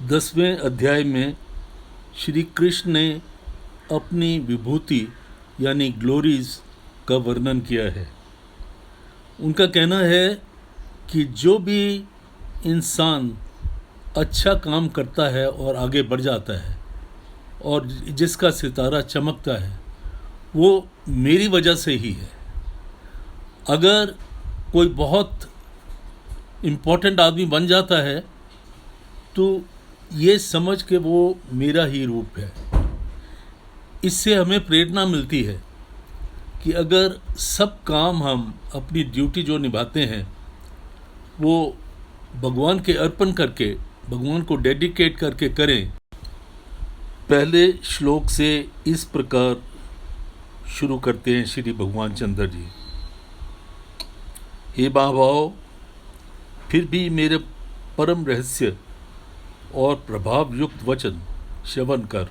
10वें अध्याय में श्री कृष्ण ने अपनी विभूति यानी ग्लोरीज का वर्णन किया है। उनका कहना है कि जो भी इंसान अच्छा काम करता है और आगे बढ़ जाता है और जिसका सितारा चमकता है वो मेरी वजह से ही है। अगर कोई बहुत इम्पोर्टेंट आदमी बन जाता है तो ये समझ के वो मेरा ही रूप है। इससे हमें प्रेरणा मिलती है कि अगर सब काम हम अपनी ड्यूटी जो निभाते हैं वो भगवान के अर्पण करके, भगवान को डेडिकेट करके करें। पहले श्लोक से इस प्रकार शुरू करते हैं श्री भगवान चंद्र जी। हे महाभाव, फिर भी मेरे परम रहस्य और प्रभाव युक्त वचन श्रवण कर,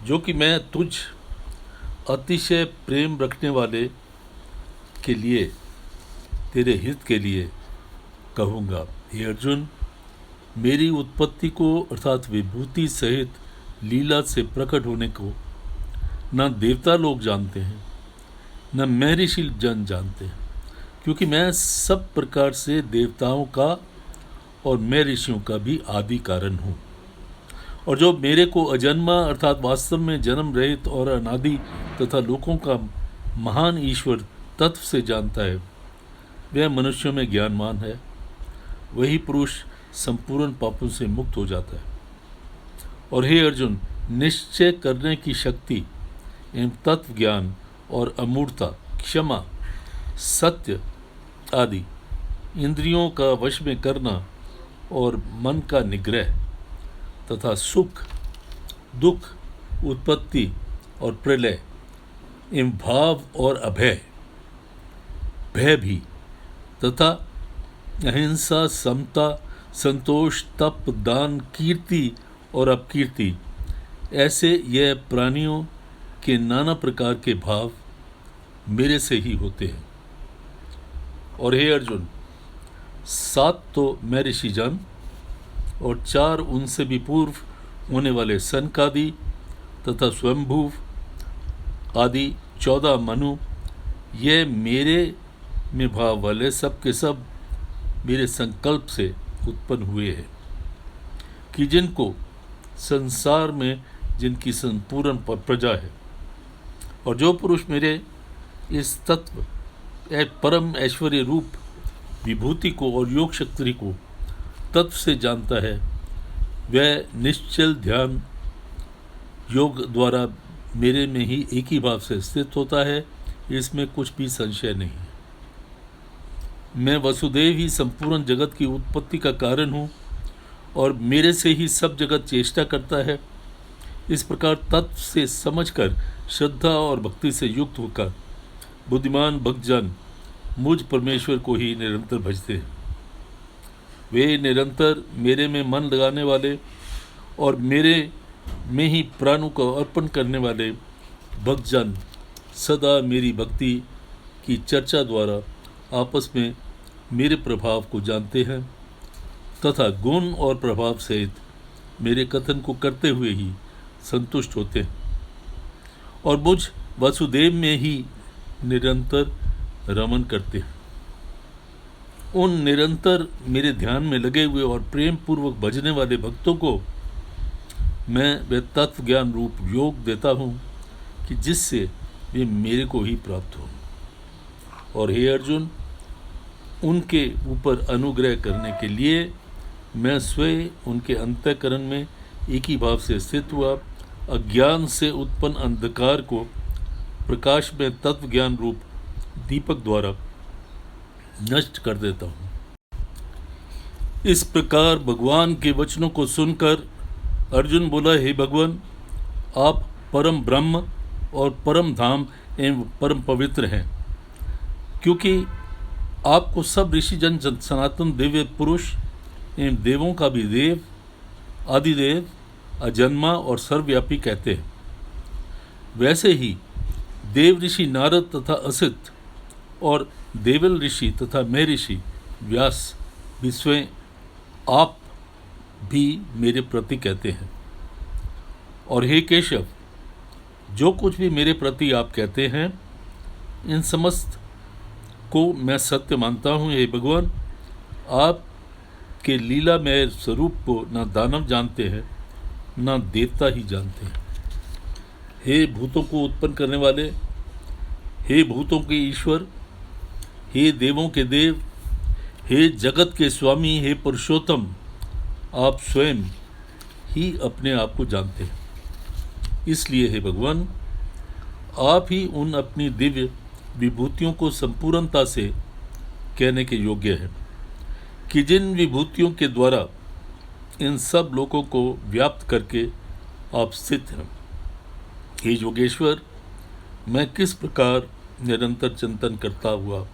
जो कि मैं तुझ अतिशय प्रेम रखने वाले के लिए, तेरे हित के लिए कहूँगा। हे अर्जुन, मेरी उत्पत्ति को अर्थात विभूति सहित लीला से प्रकट होने को न देवता लोग जानते हैं न महर्षि जन जानते हैं, क्योंकि मैं सब प्रकार से देवताओं का और महर्षियों का भी आदि कारण हूँ। और जो मेरे को अजन्मा अर्थात वास्तव में जन्म रहित और अनादि तथा लोकों का महान ईश्वर तत्व से जानता है, वह मनुष्यों में ज्ञानवान है। वही पुरुष संपूर्ण पापों से मुक्त हो जाता है। और हे अर्जुन, निश्चय करने की शक्ति एवं तत्व ज्ञान और अमूर्तता, क्षमा, सत्य आदि, इंद्रियों का वश में करना और मन का निग्रह तथा सुख, दुख, उत्पत्ति और प्रलय एवं भाव और अभय, भय भी, तथा अहिंसा, समता, संतोष, तप, दान, कीर्ति और अपकीर्ति, ऐसे यह प्राणियों के नाना प्रकार के भाव मेरे से ही होते हैं। और हे अर्जुन, 7 तो महर्षि जन और 4 उनसे भी पूर्व होने वाले सनकादि तथा स्वयंभू आदि 14 मनु, ये मेरे में भाव वाले सब के सब मेरे संकल्प से उत्पन्न हुए हैं, कि जिनको संसार में जिनकी संपूर्ण प्रजा है। और जो पुरुष मेरे इस तत्व परम ऐश्वर्य रूप विभूति को और योग शक्ति को तत्व से जानता है, वह निश्चल ध्यान योग द्वारा मेरे में ही एक ही भाव से स्थित होता है। इसमें कुछ भी संशय नहीं है। मैं वसुदेव ही संपूर्ण जगत की उत्पत्ति का कारण हूँ और मेरे से ही सब जगत चेष्टा करता है। इस प्रकार तत्व से समझकर श्रद्धा और भक्ति से युक्त होकर बुद्धिमान भक्तजन मुझ परमेश्वर को ही निरंतर भजते हैं। वे निरंतर मेरे में मन लगाने वाले और मेरे में ही प्राणों को अर्पण करने वाले भक्तजन सदा मेरी भक्ति की चर्चा द्वारा आपस में मेरे प्रभाव को जानते हैं तथा गुण और प्रभाव सहित मेरे कथन को करते हुए ही संतुष्ट होते हैं और मुझ वसुदेव में ही निरंतर रमन करते हैं। उन निरंतर मेरे ध्यान में लगे हुए और प्रेम पूर्वक भजने वाले भक्तों को मैं वह तत्व ज्ञान रूप योग देता हूँ कि जिससे वे मेरे को ही प्राप्त हो। और हे अर्जुन, उनके ऊपर अनुग्रह करने के लिए मैं स्वयं उनके अंतःकरण में एक ही भाव से स्थित हुआ अज्ञान से उत्पन्न अंधकार को प्रकाश में तत्व ज्ञान रूप दीपक द्वारा नष्ट कर देता हूँ। इस प्रकार भगवान के वचनों को सुनकर अर्जुन बोला, हे भगवान, आप परम ब्रह्म और परम धाम एवं परम पवित्र हैं, क्योंकि आपको सब ऋषि जन सनातन दिव्य पुरुष एवं देवों का भी देव, आदिदेव, अजन्मा और सर्वव्यापी कहते हैं। वैसे ही देव ऋषि नारद तथा असित और देवल ऋषि तथा महर्षि व्यास भी स्वयं आप भी मेरे प्रति कहते हैं। और हे केशव, जो कुछ भी मेरे प्रति आप कहते हैं, इन समस्त को मैं सत्य मानता हूँ। हे भगवान, आप के लीलामय स्वरूप को न दानव जानते हैं, न देवता ही जानते हैं। हे भूतों को उत्पन्न करने वाले, हे भूतों के ईश्वर, हे देवों के देव, हे जगत के स्वामी, हे पुरुषोत्तम, आप स्वयं ही अपने आप को जानते हैं। इसलिए हे भगवान, आप ही उन अपनी दिव्य विभूतियों को संपूर्णता से कहने के योग्य हैं कि जिन विभूतियों के द्वारा इन सब लोगों को व्याप्त करके आप स्थित हैं। हे योगेश्वर, मैं किस प्रकार निरंतर चिंतन करता हुआ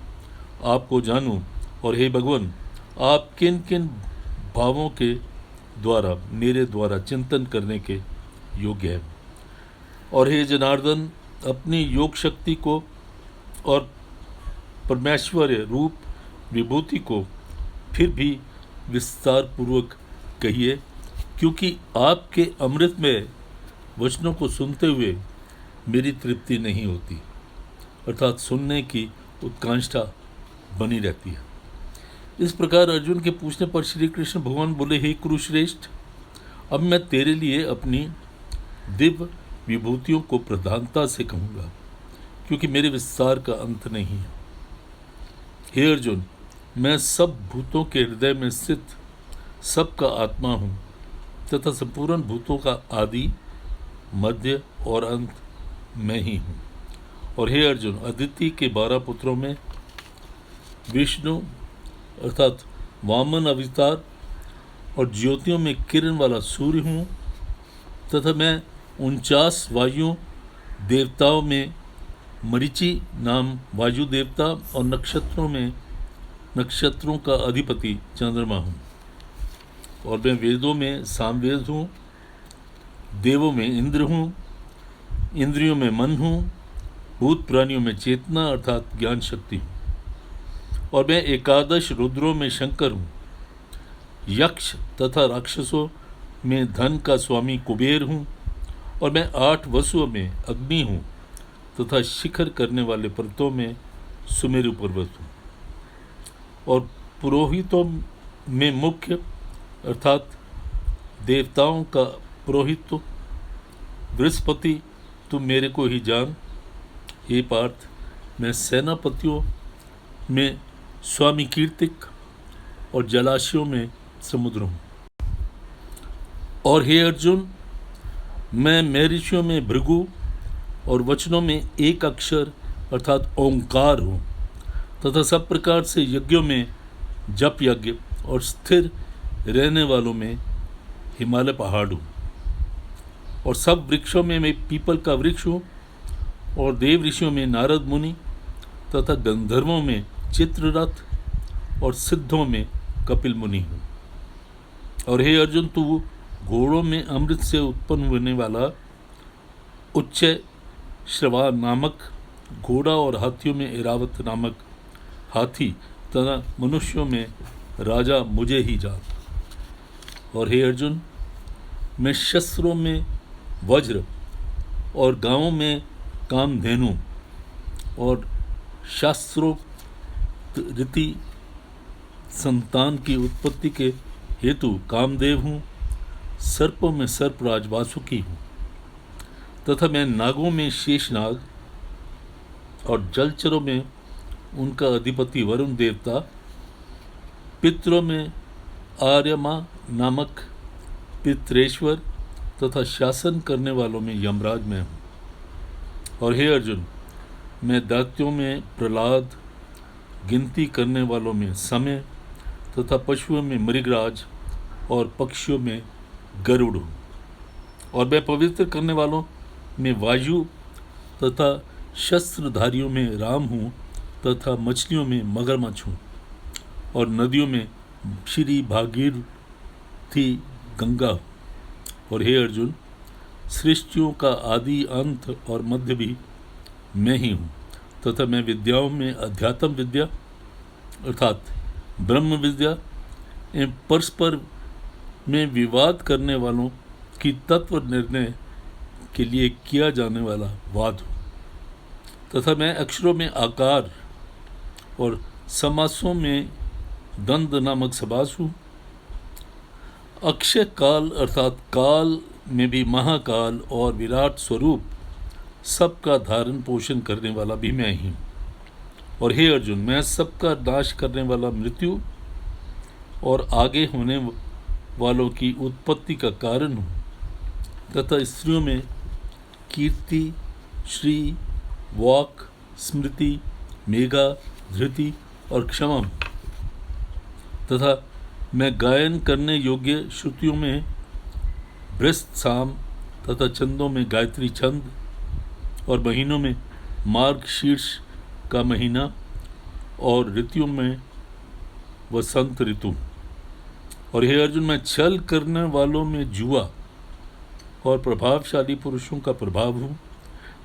आपको जानूं, और हे भगवान, आप किन किन भावों के द्वारा मेरे द्वारा चिंतन करने के योग्य हैं। और हे जनार्दन, अपनी योग शक्ति को और परमेश्वर्य रूप विभूति को फिर भी विस्तार पूर्वक कहिए, क्योंकि आपके अमृतमय वचनों को सुनते हुए मेरी तृप्ति नहीं होती, अर्थात सुनने की उत्कंठा बनी रहती है। इस प्रकार अर्जुन के पूछने पर श्री कृष्ण भगवान बोले, हे कुरुश्रेष्ठ, अब मैं तेरे लिए अपनी दिव्य विभूतियों को प्रधानता से कहूँगा, क्योंकि मेरे विस्तार का अंत नहीं है। हे अर्जुन, मैं सब भूतों के हृदय में स्थित सबका आत्मा हूँ तथा संपूर्ण भूतों का आदि, मध्य और अंत मैं ही हूँ। और हे अर्जुन, अदिति के 12 पुत्रों में विष्णु अर्थात वामन अवतार और ज्योतियों में किरण वाला सूर्य हूँ, तथा मैं 49 वायु देवताओं में मरीचि नाम वायु देवता और नक्षत्रों का अधिपति चंद्रमा हूँ। और मैं वेदों में सामवेद हूँ, देवों में इंद्र हूँ, इंद्रियों में मन हूँ, भूत प्राणियों में चेतना अर्थात ज्ञान शक्ति हूँ। और मैं 11 रुद्रों में शंकर हूँ, यक्ष तथा राक्षसों में धन का स्वामी कुबेर हूँ। और मैं 8 वसुओं में अग्नि हूँ तथा शिखर करने वाले पर्वतों में सुमेरु पर्वत हूँ। और पुरोहितों में मुख्य अर्थात देवताओं का पुरोहित बृहस्पति, तुम मेरे को ही जान। हे पार्थ, मैं सेनापतियों में स्वामी कीर्तिक और जलाशयों में समुद्र हूँ। और हे अर्जुन, मैं महर्षियों में भृगु और वचनों में एक अक्षर अर्थात ओंकार हूँ, तथा सब प्रकार से यज्ञों में जप यज्ञ और स्थिर रहने वालों में हिमालय पहाड़ हूँ। और सब वृक्षों में मैं पीपल का वृक्ष हूँ, और देव ऋषियों में नारद मुनि तथा गंधर्वों में चित्ररथ और सिद्धों में कपिल मुनि हूँ। और हे अर्जुन, तू घोड़ों में अमृत से उत्पन्न होने वाला उच्च श्रवा नामक घोड़ा और हाथियों में ऐरावत नामक हाथी तथा मनुष्यों में राजा मुझे ही जान। और हे अर्जुन, मैं शस्त्रों में वज्र और गांवों में कामधेनु और शास्त्रोक्त रीति संतान की उत्पत्ति के हेतु कामदेव हूँ, सर्पों में सर्पराज वासुकी हूँ, तथा मैं नागों में शेषनाग और जलचरों में उनका अधिपति वरुण देवता, पितरों में आर्यमा नामक पितरेश्वर तथा शासन करने वालों में यमराज में हूँ। और हे अर्जुन, मैं दैत्यों में प्रहलाद, गिनती करने वालों में समय तथा पशुओं में मृगराज और पक्षियों में गरुड़ हूँ। और मैं पवित्र करने वालों में वायु तथा शस्त्रधारियों में राम हूँ, तथा मछलियों में मगरमच्छ हूँ, और नदियों में श्री भागीरथी गंगा हूँ। और हे अर्जुन, सृष्टियों का आदि अंत और मध्य भी मैं ही हूँ, तथा मैं विद्याओं में अध्यात्म विद्या अर्थात ब्रह्म विद्या एवं परस्पर मैं विवाद करने वालों की तत्व निर्णय के लिए किया जाने वाला वाद हूँ, तथा मैं अक्षरों में आकार और समासों में दंड नामक समास हूँ। अक्षय काल अर्थात काल में भी महाकाल और विराट स्वरूप सबका धारण पोषण करने वाला भी मैं ही हूँ। और हे अर्जुन, मैं सबका नाश करने वाला मृत्यु और आगे होने वालों की उत्पत्ति का कारण हूँ, तथा स्त्रियों में कीर्ति, श्री, वाक, स्मृति, मेघा, धृति और क्षमा हूँ, तथा मैं गायन करने योग्य श्रुतियों में बृहस्पति साम तथा छंदों में गायत्री छंद और महीनों में मार्ग शीर्ष का महीना और ऋतुओं में वसंत ऋतु। और हे अर्जुन, मैं छल करने वालों में जुआ और प्रभावशाली पुरुषों का प्रभाव हूँ,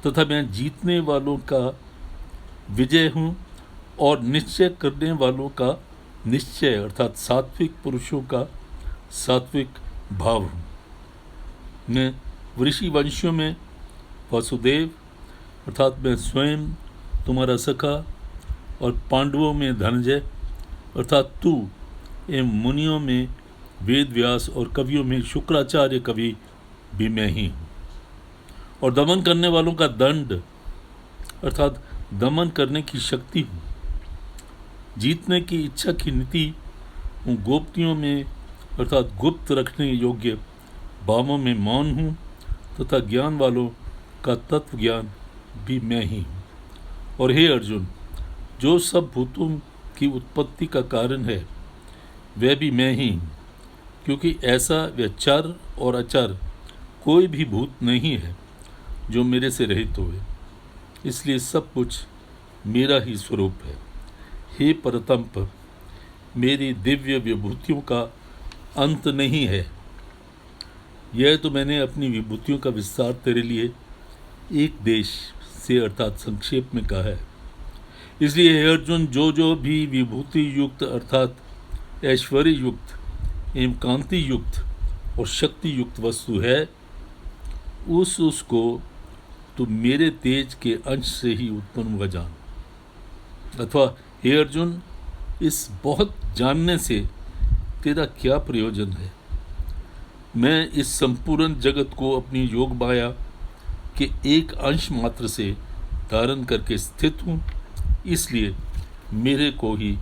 तथा मैं जीतने वालों का विजय हूँ और निश्चय करने वालों का निश्चय अर्थात सात्विक पुरुषों का सात्विक भाव हूँ। मैं ऋषि वंशियों में वसुदेव अर्थात मैं स्वयं तुम्हारा सखा, और पांडवों में धनंजय अर्थात तू, एवं मुनियों में वेद व्यास और कवियों में शुक्राचार्य कवि भी मैं ही हूँ। और दमन करने वालों का दंड अर्थात दमन करने की शक्ति हूँ। जीतने की इच्छा की नीति हूँ। गोप्तियों में अर्थात गुप्त रखने योग्य भावों में मौन हूँ, तथा ज्ञान वालों का तत्व ज्ञान भी मैं ही हूँ। और हे अर्जुन, जो सब भूतों की उत्पत्ति का कारण है वह भी मैं ही हूँ, क्योंकि ऐसा व्यचर और अचर कोई भी भूत नहीं है जो मेरे से रहित होए, इसलिए सब कुछ मेरा ही स्वरूप है। हे परतंप, मेरी दिव्य विभूतियों का अंत नहीं है। यह तो मैंने अपनी विभूतियों का विस्तार तेरे लिए एक देश से अर्थात संक्षेप में कहा है। इसलिए हे अर्जुन, जो जो भी विभूति युक्त अर्थात ऐश्वर्य युक्त एवं कांति युक्त और शक्ति युक्त वस्तु है, उसको तो मेरे तेज के अंश से ही उत्पन्न हुआ जान। अथवा हे अर्जुन, इस बहुत जानने से तेरा क्या प्रयोजन है? मैं इस संपूर्ण जगत को अपनी योग माया के एक अंश मात्र से धारण करके स्थित हूँ, इसलिए मेरे को ही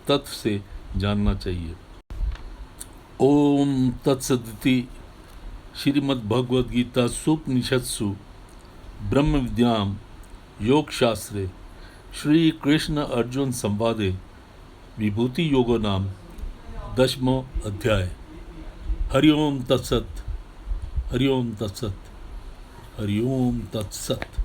तत्व से जानना चाहिए। ओम तत्सदिति श्रीमद् भगवद गीता सुपनिषत्सु ब्रह्म विद्याम योग शास्त्रे श्री कृष्ण अर्जुन संवादे विभूति योगो नाम 10वां अध्याय। हरि ओम तत्सत, हरि ओम तत्सत, हरि ओम तत्सत।